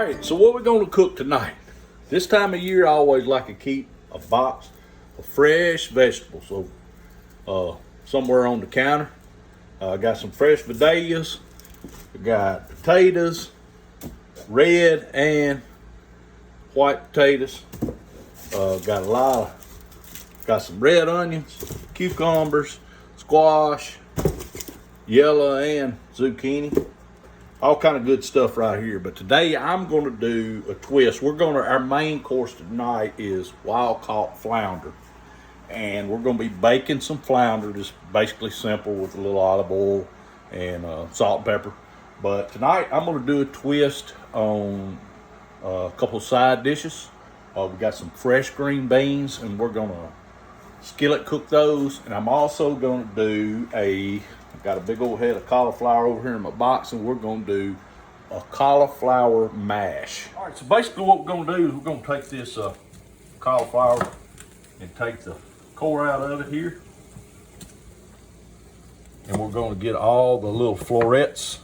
All right, so what we're gonna cook tonight. This time of year, I always like to keep a box of fresh vegetables. So somewhere on the counter, I got some fresh vidalias. I got potatoes, red and white potatoes. Got some red onions, cucumbers, squash, yellow and zucchini. All kind of good stuff right here. But today I'm going to do a twist. Our main course tonight is wild caught flounder. And we're going to be baking some flounder, just basically simple with a little olive oil and salt and pepper. But tonight I'm going to do a twist on a couple of side dishes. We got some fresh green beans and we're going to skillet cook those. And I'm also going to do I've got a big old head of cauliflower over here in my box, and we're going to do a cauliflower mash. All right, so basically what we're going to do is we're going to take this cauliflower and take the core out of it here. And we're going to get all the little florets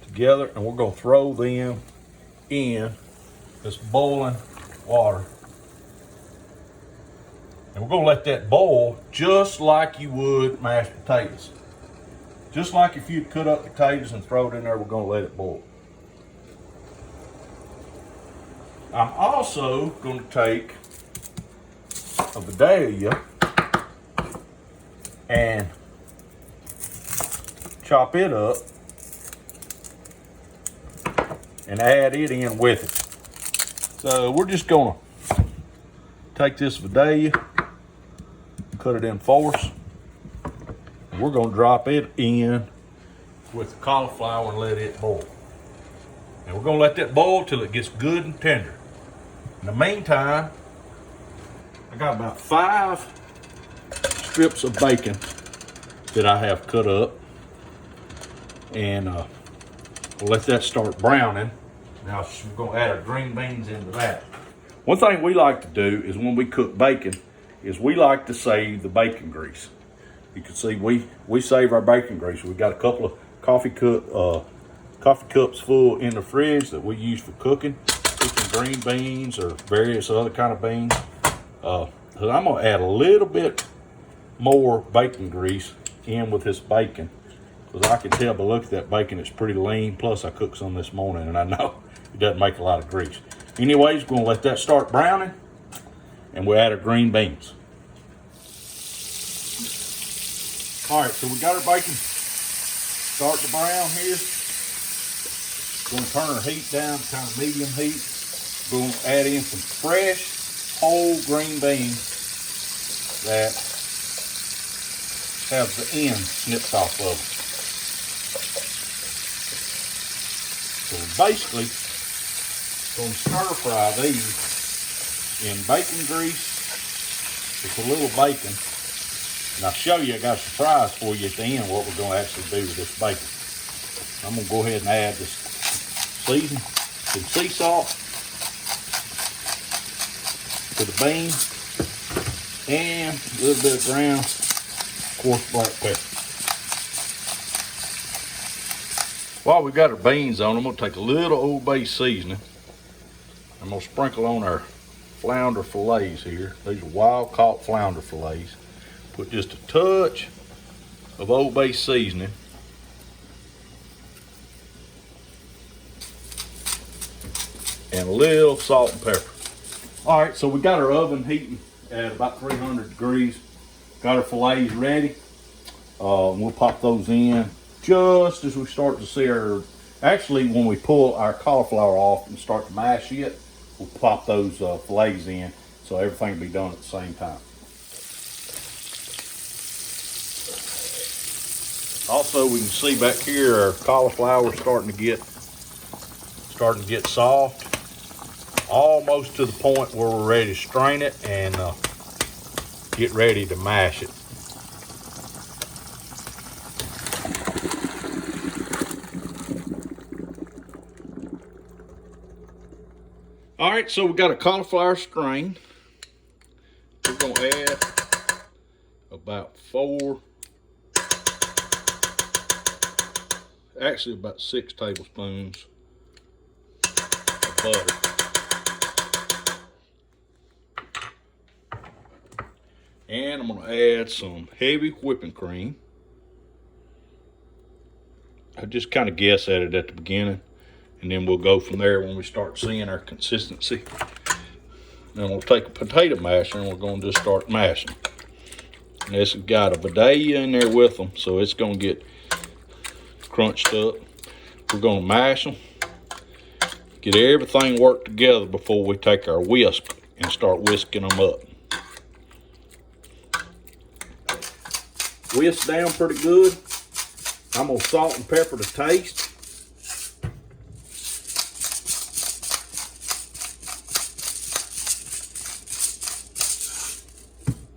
together, and we're going to throw them in this boiling water. And we're going to let that boil just like you would mashed potatoes. Just like if you'd cut up potatoes and throw it in there, we're going to let it boil. I'm also going to take a vidalia and chop it up and add it in with it. So we're just going to take this vidalia, cut it in fours. We're going to drop it in with the cauliflower and let it boil. And we're going to let that boil till it gets good and tender. In the meantime, I got about 5 strips of bacon that I have cut up. And we'll let that start browning. Now we're going to add our green beans into that. One thing we like to do is when we cook bacon is we like to save the bacon grease. You can see we save our bacon grease. We got a couple of coffee cups full in the fridge that we use for cooking green beans or various other kind of beans. So I'm gonna add a little bit more bacon grease in with this bacon, because I can tell by looking at that bacon it's pretty lean. Plus I cooked some this morning and I know it doesn't make a lot of grease. Anyways, we're gonna let that start browning and we'll add our green beans. All right, so we got our bacon start to brown here. Going to turn our heat down to kind of medium heat. Going to add in some fresh whole green beans that have the end snipped off of them. So we're basically going to stir fry these in bacon grease with a little bacon. And I'll show you, I got a surprise for you at the end what we're going to actually do with this bacon. I'm going to go ahead and add this seasoning, some sea salt to the beans, and a little bit of ground coarse black pepper. While we got our beans on, I'm going to take a little Old Bay seasoning. I'm going to sprinkle on our flounder fillets here. These are wild caught flounder fillets. Put just a touch of Old Bay seasoning. And a little salt and pepper. All right, so we got our oven heating at about 300 degrees. Got our fillets ready. We'll pop those in just as we start to see actually when we pull our cauliflower off and start to mash it, we'll pop those fillets in so everything will be done at the same time. Also, we can see back here our cauliflower starting to get soft, almost to the point where we're ready to strain it and get ready to mash it. All right, so we got a cauliflower strain. We're gonna add about 4, actually about 6 tablespoons of butter. And I'm gonna add some heavy whipping cream. I just kind of guess at it at the beginning, and then we'll go from there when we start seeing our consistency. Then we'll take a potato masher and we're gonna just start mashing. And this has got a Vidalia in there with them, so it's gonna get crunched up. We're gonna mash them, get everything worked together before we take our whisk and start whisking them up. Whisk down pretty good. I'm gonna salt and pepper to taste.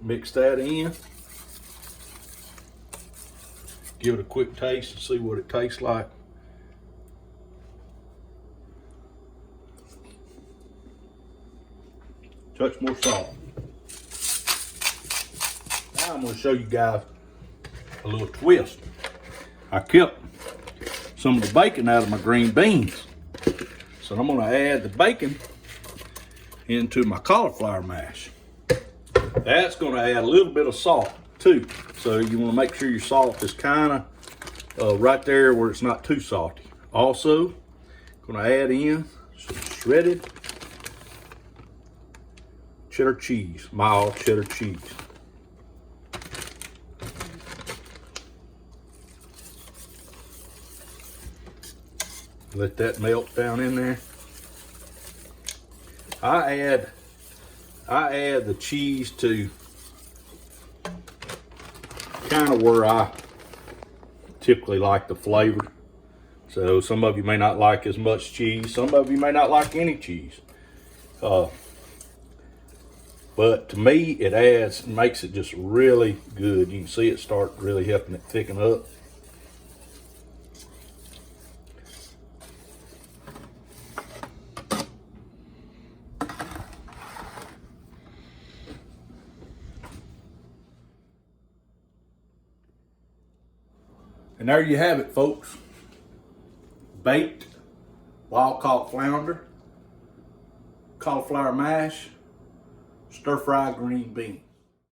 Mix that in. Give it a quick taste and see what it tastes like. Touch more salt. Now I'm going to show you guys a little twist. I kept some of the bacon out of my green beans. So I'm going to add the bacon into my cauliflower mash. That's going to add a little bit of salt too. So you want to make sure your salt is kind of right there where it's not too salty. Also, going to add in some shredded cheddar cheese, mild cheddar cheese. Let that melt down in there. I add the cheese to kind of where I typically like the flavor. So some of you may not like as much cheese. Some of you may not like any cheese. But to me, it makes it just really good. You can see it start really helping it thicken up. And there you have it, folks. Baked wild-caught flounder, cauliflower mash, stir-fried green beans.